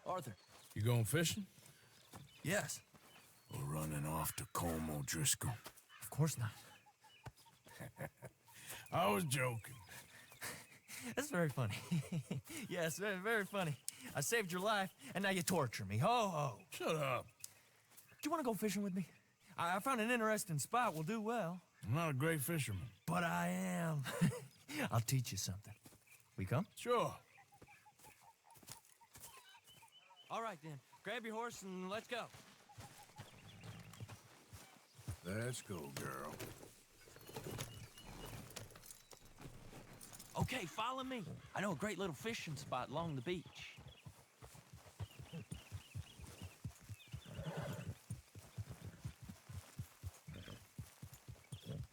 Arthur. You going fishing? Yes. Or running off to Colm O'Driscoll? Of course not. I was joking. That's very funny. Yes, very, very funny. I saved your life, and now you torture me. Ho, ho. Shut up. Do you want to go fishing with me? I found an interesting spot. We'll do well. I'm not a great fisherman. But I am. I'll teach you something. We come? Sure. All right, then. Grab your horse and let's go. Let's go, girl. Okay, follow me. I know a great little fishing spot along the beach.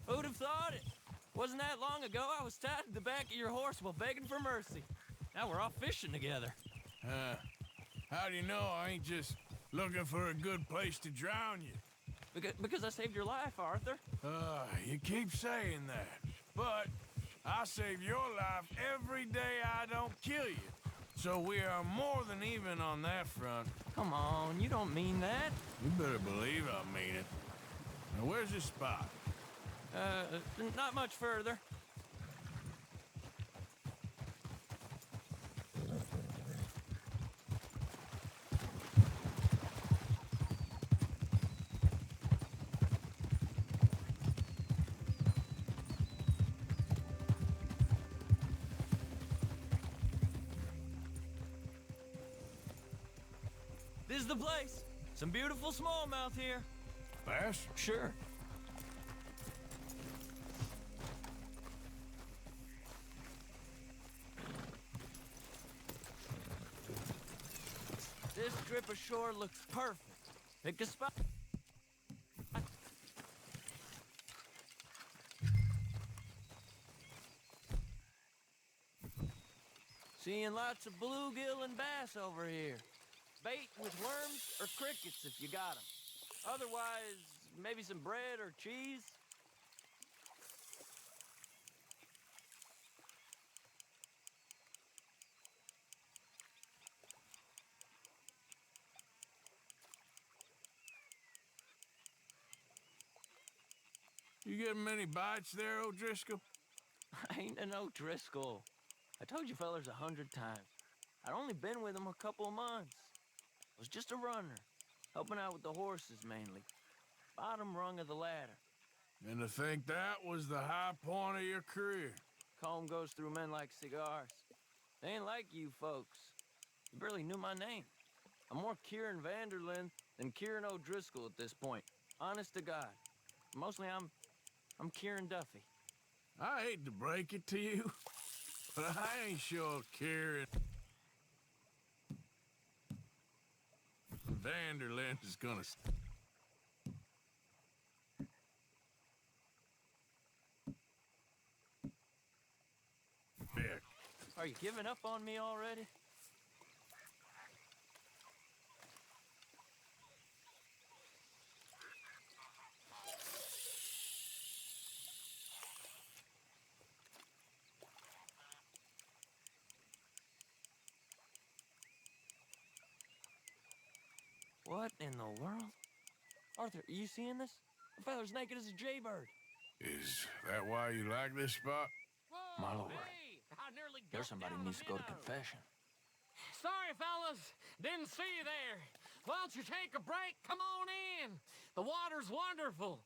Who'd have thought it? Wasn't that long ago I was tied to the back of your horse while begging for mercy. Now we're off fishing together. How do you know I ain't just looking for a good place to drown you? Because I saved your life, Arthur. You keep saying that, but I save your life every day I don't kill you. So we are more than even on that front. Come on, you don't mean that. You better believe I mean it. Now, where's this spot? Not much further. This is the place. Some beautiful smallmouth here. Bass? Sure. This strip of shore looks perfect. Pick a spot. Seeing lots of bluegill and bass over here. Bait with worms or crickets if you got them. Otherwise, maybe some bread or cheese. You getting many bites there, O'Driscoll? I ain't an O'Driscoll. I told you fellers 100 times. I'd only been with him a couple of months. I was just a runner, helping out with the horses mainly. Bottom rung of the ladder. And to think that was the high point of your career. Colm goes through men like cigars. They ain't like you folks. You barely knew my name. I'm more Kieran Vanderlyn than Kieran O'Driscoll at this point. Honest to God. Mostly I'm Kieran Duffy. I hate to break it to you, but I ain't sure Kieran Vanderlyn is gonna... Vic. Are you giving up on me already? What in the world? Arthur, are you seeing this? The feather's naked as a jaybird. Is that why you like this spot? My lord. Hey, I nearly There's got somebody down needs to go to minnow. confession. Sorry, fellas. Didn't see you there. Why don't you take a break? Come on in. The water's wonderful.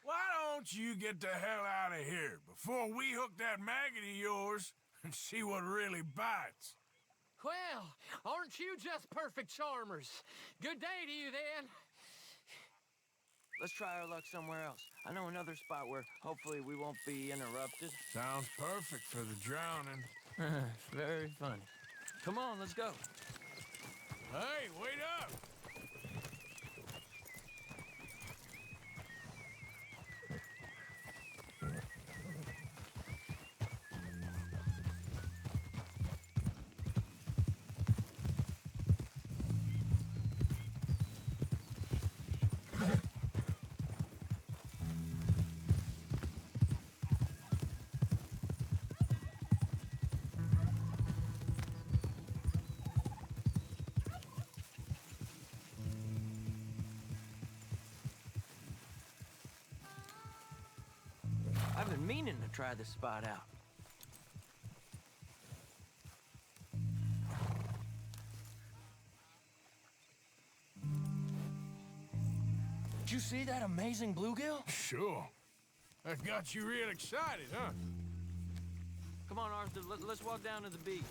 Why don't you get the hell out of here before we hook that maggot of yours and see what really bites? Well, aren't you just perfect charmers? Good day to you, then. Let's try our luck somewhere else. I know another spot where hopefully we won't be interrupted. Sounds perfect for the drowning. Very funny. Come on, let's go. Hey, wait up! been meaning to try this spot out. Did you see that amazing bluegill? Sure. That got you real excited, huh? Come on, Arthur, let's walk down to the beach.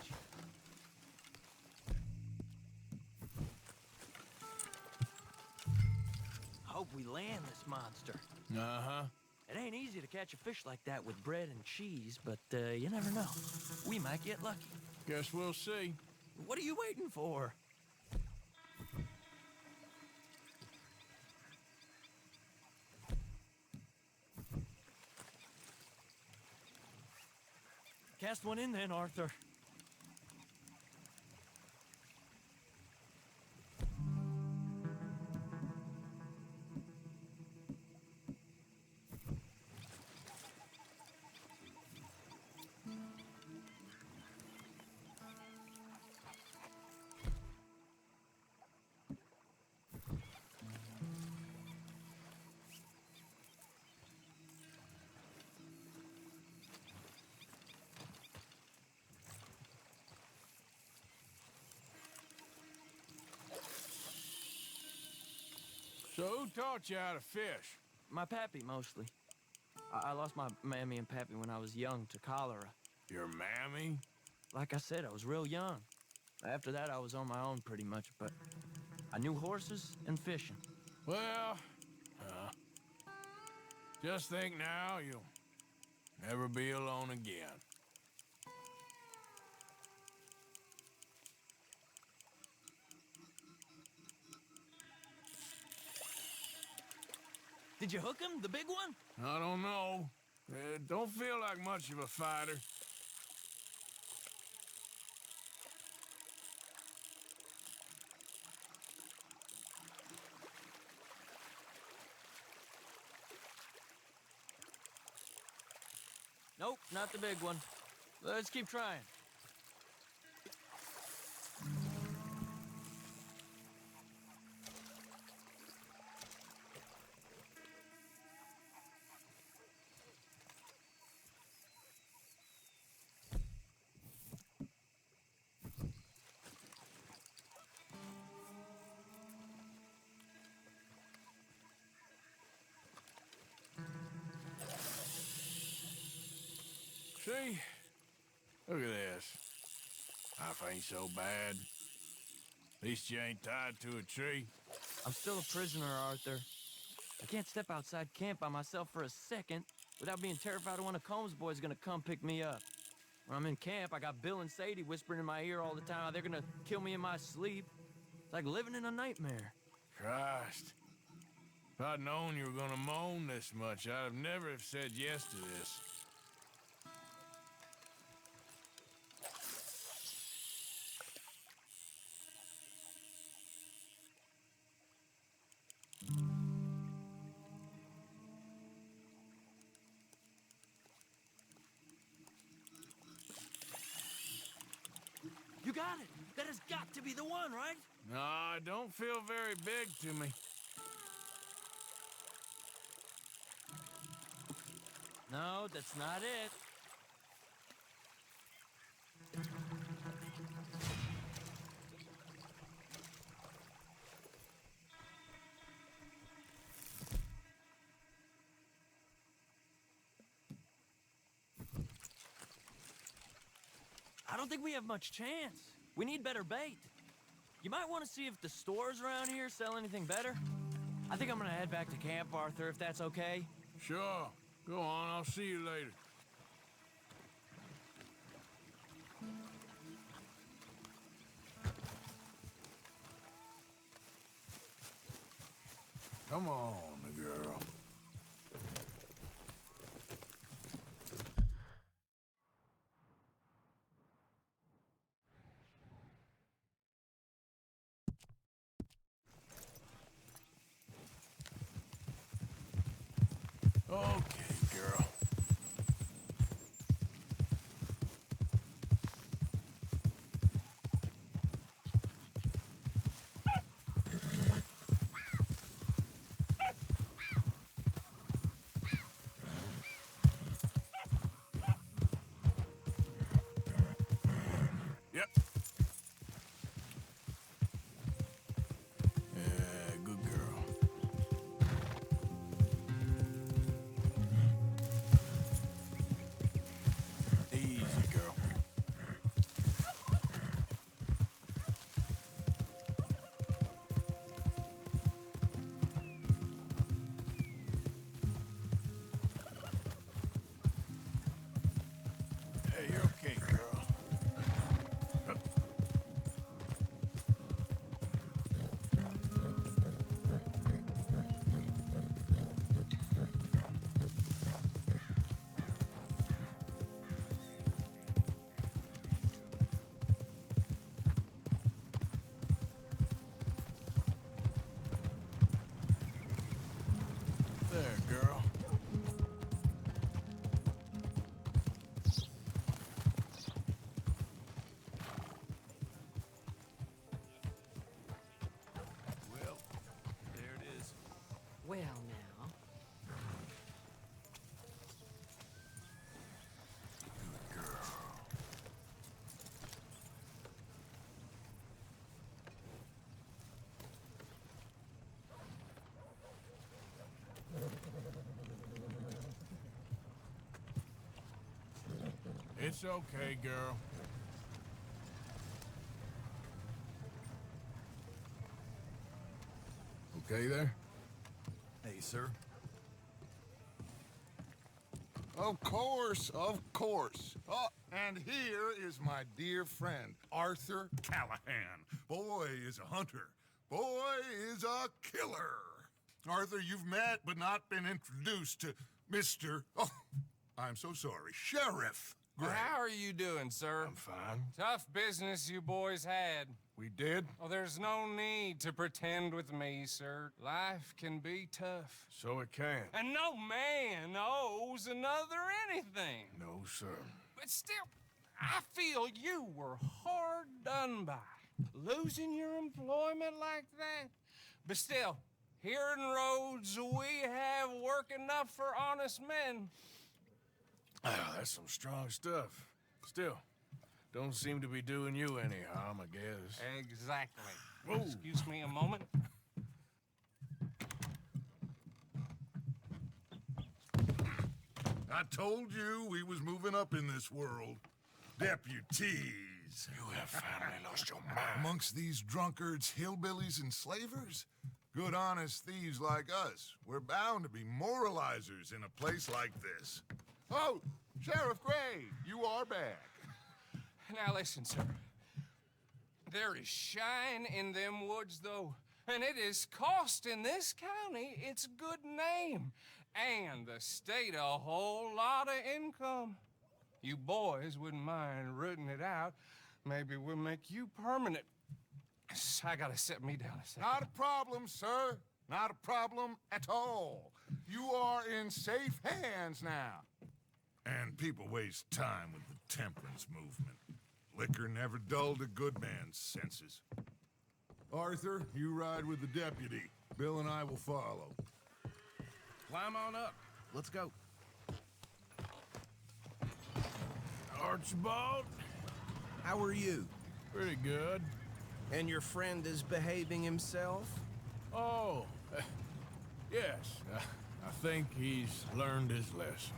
Hope we land this monster. Uh-huh. It ain't easy to catch a fish like that with bread and cheese, but you never know. We might get lucky. Guess we'll see. What are you waiting for? Cast one in then, Arthur. So who taught you how to fish? My pappy, mostly. I lost my mammy and pappy when I was young to cholera. Your mammy? Like I said, I was real young. After that, I was on my own pretty much, but I knew horses and fishing. Well, just think now you'll never be alone again. Did you hook him, the big one? I don't know. Don't feel like much of a fighter. Nope, not the big one. Let's keep trying. See? Look at this. Life ain't so bad. At least you ain't tied to a tree. I'm still a prisoner, Arthur. I can't step outside camp by myself for a second without being terrified one of Combs' boys gonna come pick me up. When I'm in camp, I got Bill and Sadie whispering in my ear all the time how they're gonna kill me in my sleep. It's like living in a nightmare. Christ. If I'd known you were gonna moan this much, I'd have never have said yes to this. You got it! That has got to be the one, right? No, it don't feel very big to me. No, that's not it. I don't think we have much chance. We need better bait. You might want to see if the stores around here sell anything better. I think I'm gonna head back to camp, Arthur, if that's okay. Sure. Go on, I'll see you later. Come on, girl. Okay, girl. Yep. Yeah, good girl. Easy, girl. Hey, you're okay, girl. There, girl. Well, there it is. Well, now. Good girl. It's okay, girl. Okay there? Hey, sir. Of course, of course. Oh, and here is my dear friend, Arthur Callahan. Boy is a hunter. Boy is a killer. Arthur, you've met but not been introduced to Mr. Oh, I'm so sorry, Sheriff Gray. How are you doing, sir? I'm fine. Tough business you boys had. We did? Oh, there's no need to pretend with me, sir. Life can be tough. So it can. And no man owes another anything. No, sir. But still, I feel you were hard done by. Losing your employment like that. But still, here in Rhodes, we have work enough for honest men. Ah, that's some strong stuff. Still, don't seem to be doing you any harm, I guess. Exactly. Whoa. Excuse me a moment. I told you we was moving up in this world. Deputies. You have finally lost your mind. Amongst these drunkards, hillbillies, and slavers? Good honest thieves like us. We're bound to be moralizers in a place like this. Oh, Sheriff Gray, you are back. Now listen, sir. There is shine in them woods, though, and it is costing this county its good name and the state a whole lot of income. You boys wouldn't mind rooting it out. Maybe we'll make you permanent. I gotta set me down a second. Not a problem, sir. Not a problem at all. You are in safe hands now. And people waste time with the temperance movement. Liquor never dulled a good man's senses. Arthur, you ride with the deputy. Bill and I will follow. Climb on up. Let's go. Archibald? How are you? Pretty good. And your friend is behaving himself? Oh, yes. I think he's learned his lesson.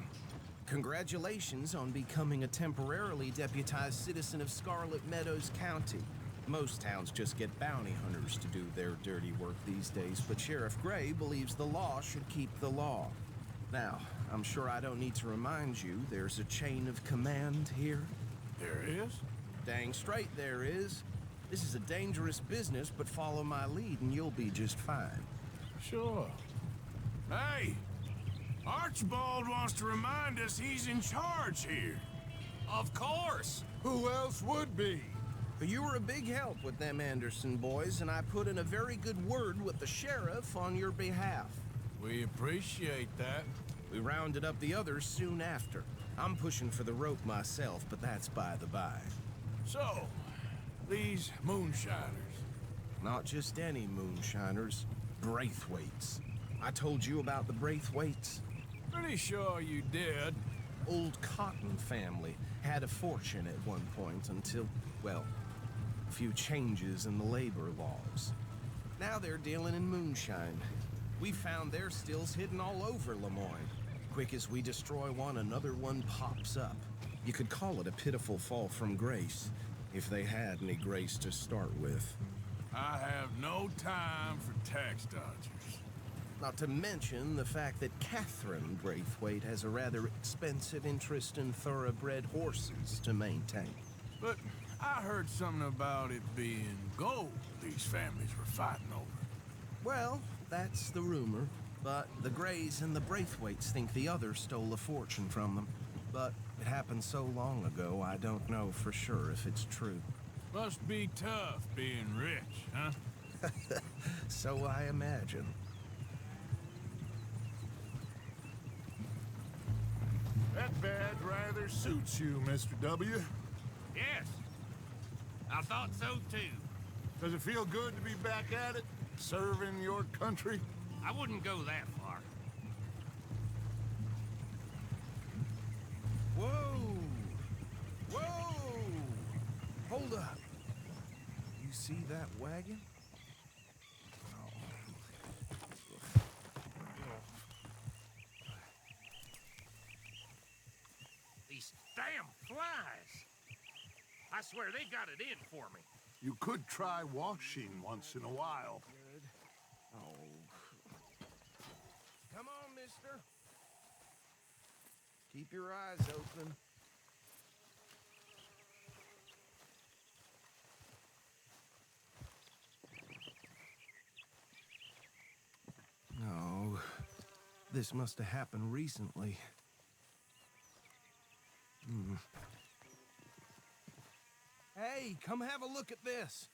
Congratulations on becoming a temporarily deputized citizen of Scarlet Meadows County. Most towns just get bounty hunters to do their dirty work these days, but Sheriff Gray believes the law should keep the law. Now, I'm sure I don't need to remind you there's a chain of command here. There is? Dang straight there is. This is a dangerous business, but follow my lead and you'll be just fine. Sure. Hey! Archibald wants to remind us he's in charge here. Of course! Who else would be? You were a big help with them Anderson boys, and I put in a very good word with the sheriff on your behalf. We appreciate that. We rounded up the others soon after. I'm pushing for the rope myself, but that's by the by. So, these moonshiners. Not just any moonshiners, Braithwaites. I told you about the Braithwaites. Pretty sure you did. old Cotton family had a fortune at one point until, well, a few changes in the labor laws. Now they're dealing in moonshine. We found their stills hidden all over Lemoyne. Quick as we destroy one, another one pops up. You could call it a pitiful fall from grace, if they had any grace to start with. I have no time for tax dodgers. Not to mention the fact that Catherine Braithwaite has a rather expensive interest in thoroughbred horses to maintain. But I heard something about it being gold these families were fighting over. Well, that's the rumor, but the Greys and the Braithwaites think the others stole a fortune from them. But it happened so long ago, I don't know for sure if it's true. Must be tough being rich, huh? So I imagine. That badge rather suits you, Mr. W. Yes. I thought so too. Does it feel good to be back at it, serving your country? I wouldn't go that far. Whoa! Whoa! Hold up. You see that wagon? These damn flies. I swear they got it in for me. You could try washing once in a while. Oh. Come on, mister. Keep your eyes open. No. This must have happened recently. Hey, come have a look at this.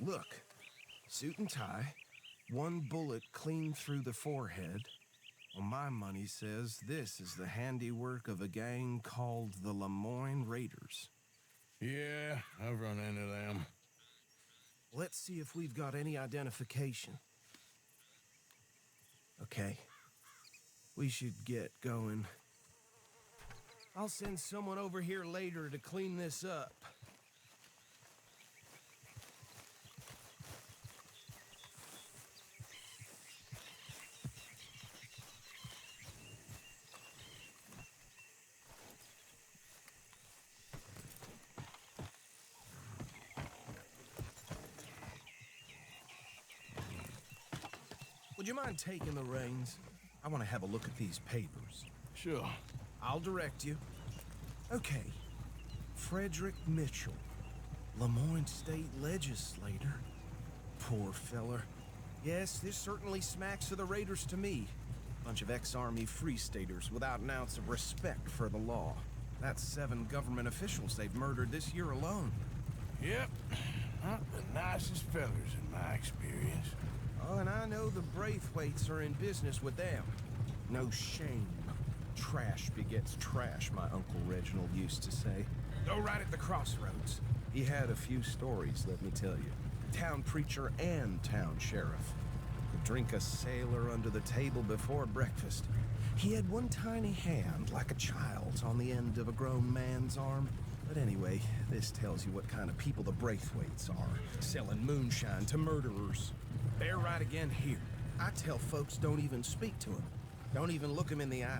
Look, suit and tie, one bullet clean through the forehead. Well, my money says this is the handiwork of a gang called the Lemoyne Raiders. Yeah, I've run into them. Let's see if we've got any identification. Okay, we should get going. I'll send someone over here later to clean this up. Would you mind taking the reins? I want to have a look at these papers. Sure. I'll direct you. Okay. Frederick Mitchell, Lemoyne State Legislator. Poor feller. Yes, this certainly smacks of the Raiders to me. Bunch of ex-Army Free Staters without an ounce of respect for the law. That's 7 government officials they've murdered this year alone. Yep. Not the nicest fellers in my experience. Oh, and I know the Braithwaites are in business with them. No shame. Trash begets trash, my Uncle Reginald used to say. Go right at the crossroads. He had a few stories, let me tell you. Town preacher and town sheriff. Could drink a sailor under the table before breakfast. He had one tiny hand, like a child's, on the end of a grown man's arm. But anyway, this tells you what kind of people the Braithwaites are. Selling moonshine to murderers. They're right again here. I tell folks don't even speak to him. Don't even look him in the eye.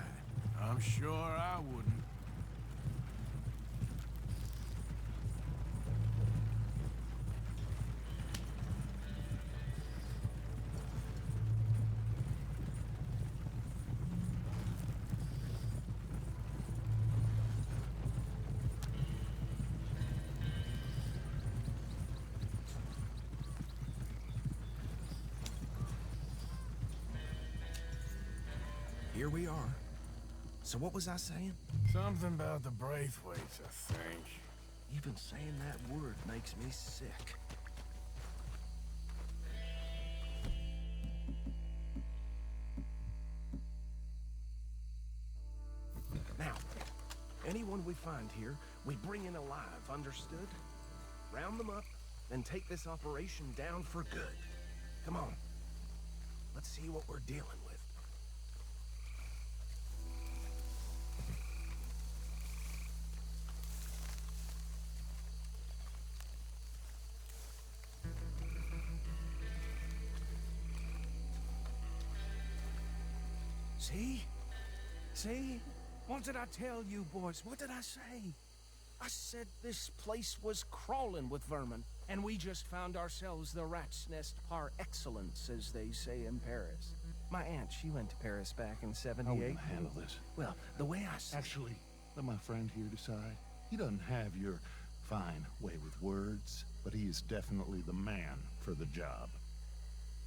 I'm sure I wouldn't. Here we are. So what was I saying? Something about the Braithwaites, I think. Even saying that word makes me sick. Now, anyone we find here, we bring in alive, understood? Round them up, then take this operation down for good. Come on. Let's see what we're dealing with. See? See? What did I tell you, boys? What did I say? I said this place was crawling with vermin, and we just found ourselves the rat's nest par excellence, as they say in Paris. My aunt, she went to Paris back in How are we '78. gonna handle this? Well, the way I see Actually, let my friend here decide. He doesn't have your fine way with words, but he is definitely the man for the job.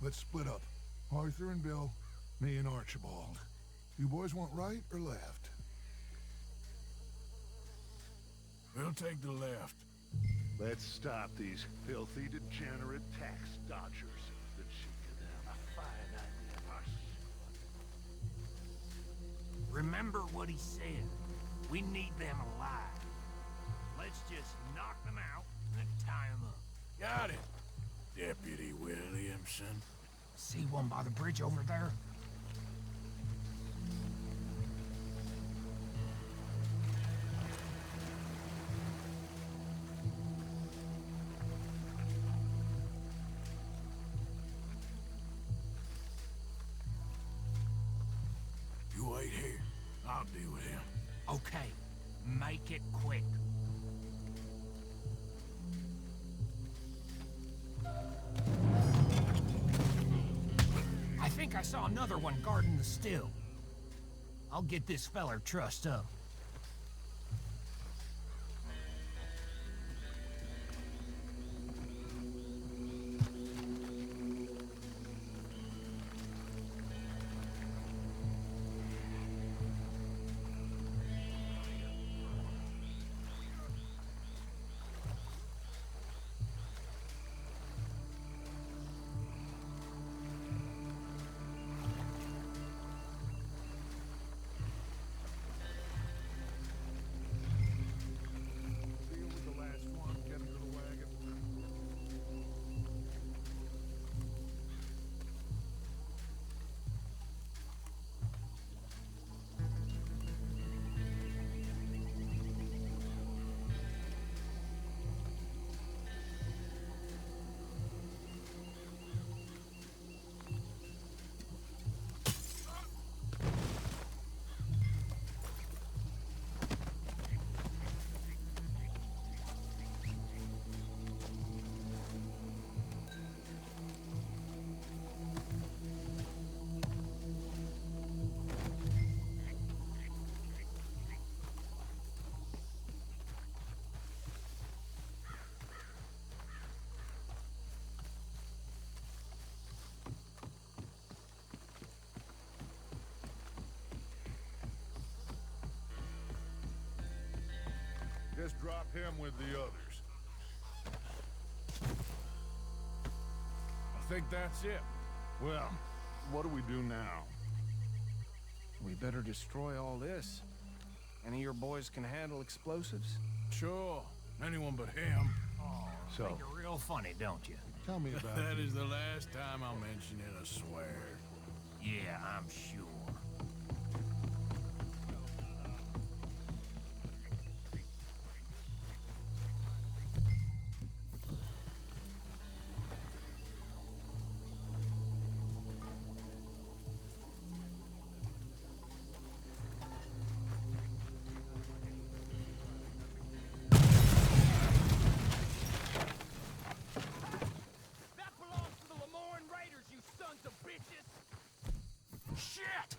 Let's split up. Arthur and Bill, me and Archibald. You boys want right or left? We'll take the left. Let's stop these filthy, degenerate tax dodgers. The cheek of them, a fine idea. Remember what he said. We need them alive. Let's just knock them out and then tie them up. Got it, Deputy Williamson. See one by the bridge over there? You wait here. I'll deal with him. Okay, make it quick. I think I saw another one guarding the still. I'll get this feller trussed up. Deal with the last one, get him to the wagon. Just drop him with the others. I think that's it. Well, what do we do now? we better destroy all this. Any of your boys can handle explosives? Sure. Anyone but him. So, Think you're real funny, don't you? tell me about That is the last time I'll mention it, I swear. Yeah, I'm sure. That belongs to the Lemoran Raiders, you sons of bitches! Shit!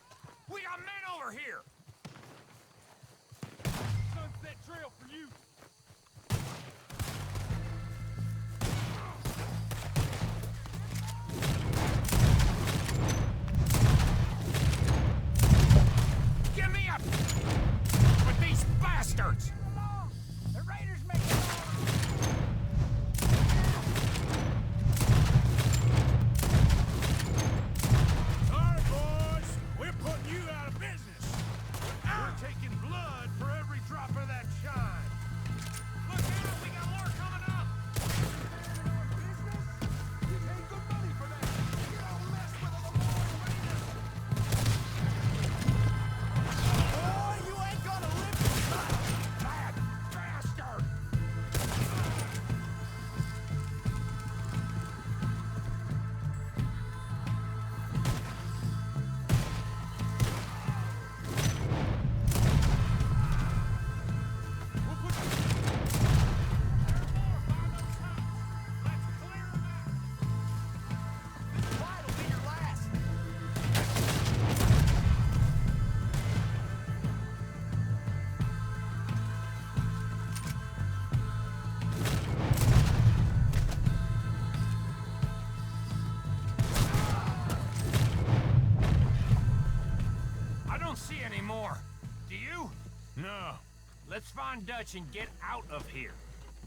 let's find Dutch and get out of here.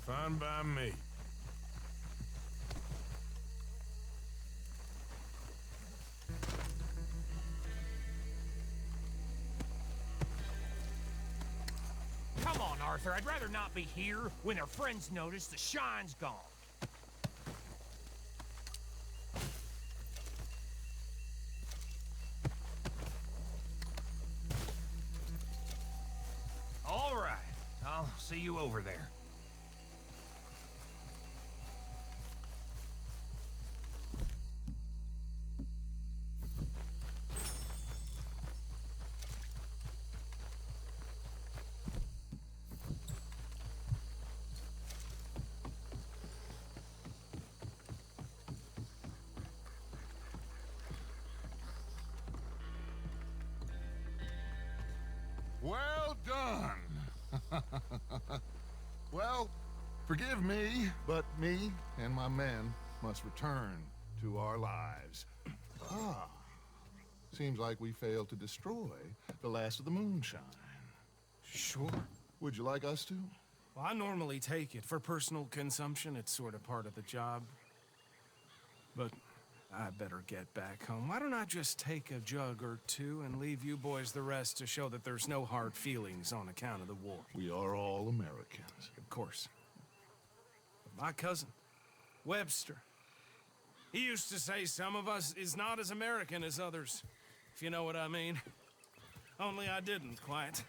Fine by me. Come on, Arthur. I'd rather not be here when our friends notice the shine's gone. All right. I'll see you over there. Well done. Well, forgive me, but me and my men must return to our lives. Ah, seems like we failed to destroy the last of the moonshine. Sure. Would you like us to? Well, I normally take it. For personal consumption, it's sort of part of the job. But I better get back home. Why don't I just take a jug or two and leave you boys the rest to show that there's no hard feelings on account of the war? We are all Americans. Of course. But my cousin, Webster, he used to say some of us is not as American as others, if you know what I mean. Only I didn't quite.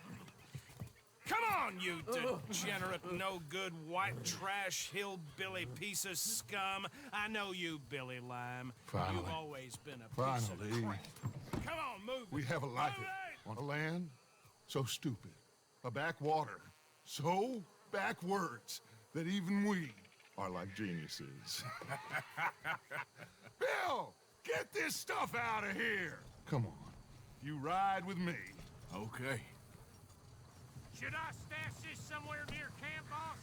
Come on, you degenerate, no-good, white trash, hillbilly piece of scum. I know you, Billy Lime. Finally. You've always been a piece of Finally. crap. Come on, move We it. have a life Move it! on a land so stupid, a backwater so backwards that even we are like geniuses. Bill, get this stuff out of here. Come on, you ride with me. Okay. Should I stash this somewhere near camp, boss?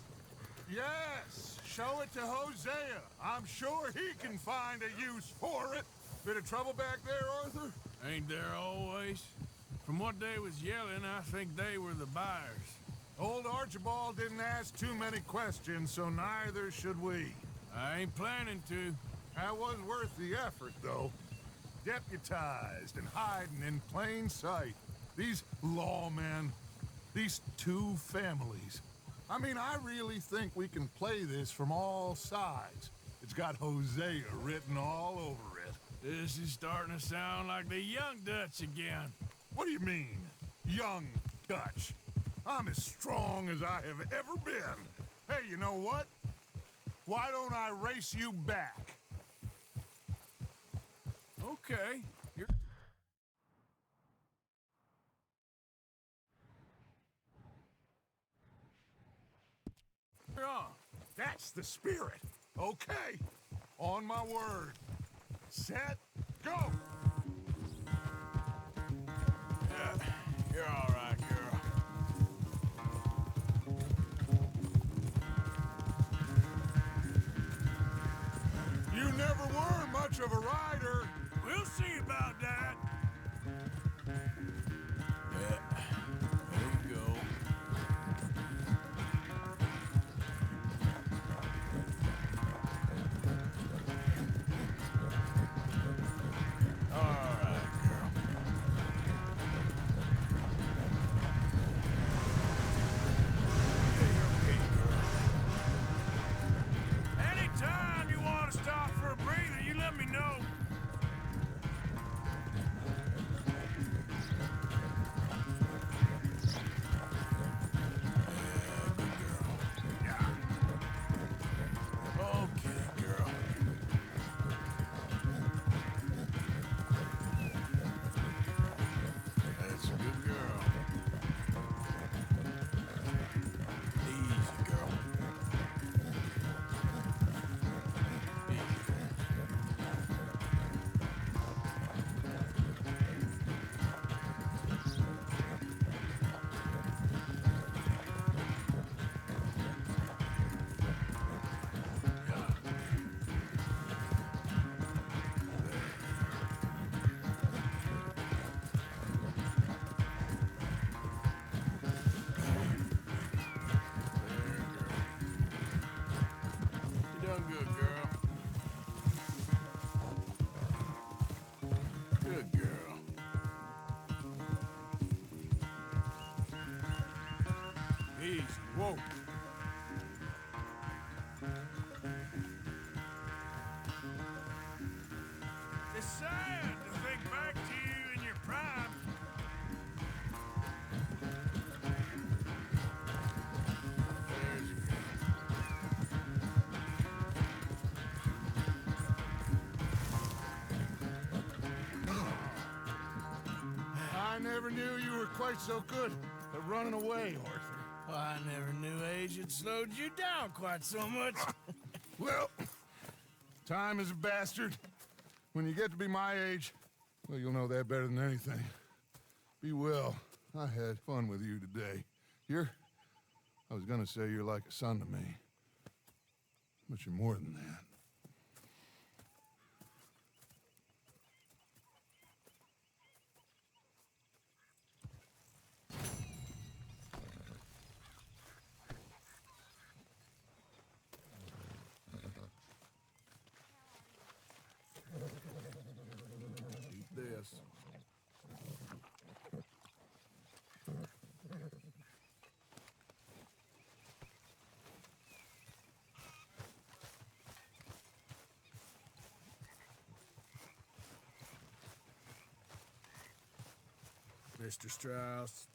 Yes, show it to Hosea. I'm sure he can find a use for it. Bit of trouble back there, Arthur? Ain't there always? From what they was yelling, I think they were the buyers. Old Archibald didn't ask too many questions, so neither should we. I ain't planning to. That was worth the effort, though. Deputized and hiding in plain sight. These lawmen, these two families. I mean, I really think we can play this from all sides. It's got Hosea written all over it. This is starting to sound like the young Dutch again. What do you mean, young Dutch? I'm as strong as I have ever been. Hey, you know what? Why don't I race you back? Okay. You're... on. That's the spirit. Okay. On my word. Set, go! Yeah, you're all right, girl. You never were much of a rider. We'll see about that. Yeah, there you go. All right, girl. Okay, girl. Anytime you want to stop for a breather, you let me know. done good, girl. Good girl. Easy. Whoa. It's sad to think back to you in your prime. There's your girl. I never knew you were quite so good at running away, Arthur. I never knew age had slowed you down quite so much. Well, time is a bastard. When you get to be my age, well, you'll know that better than anything. Be well. I had fun with you today. I was gonna say you're like a son to me. But you're more than that. Eat this. Mr. Strauss,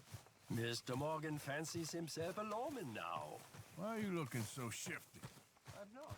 Mr. Morgan fancies himself a lawman now. why are you looking so shifty? I'm not.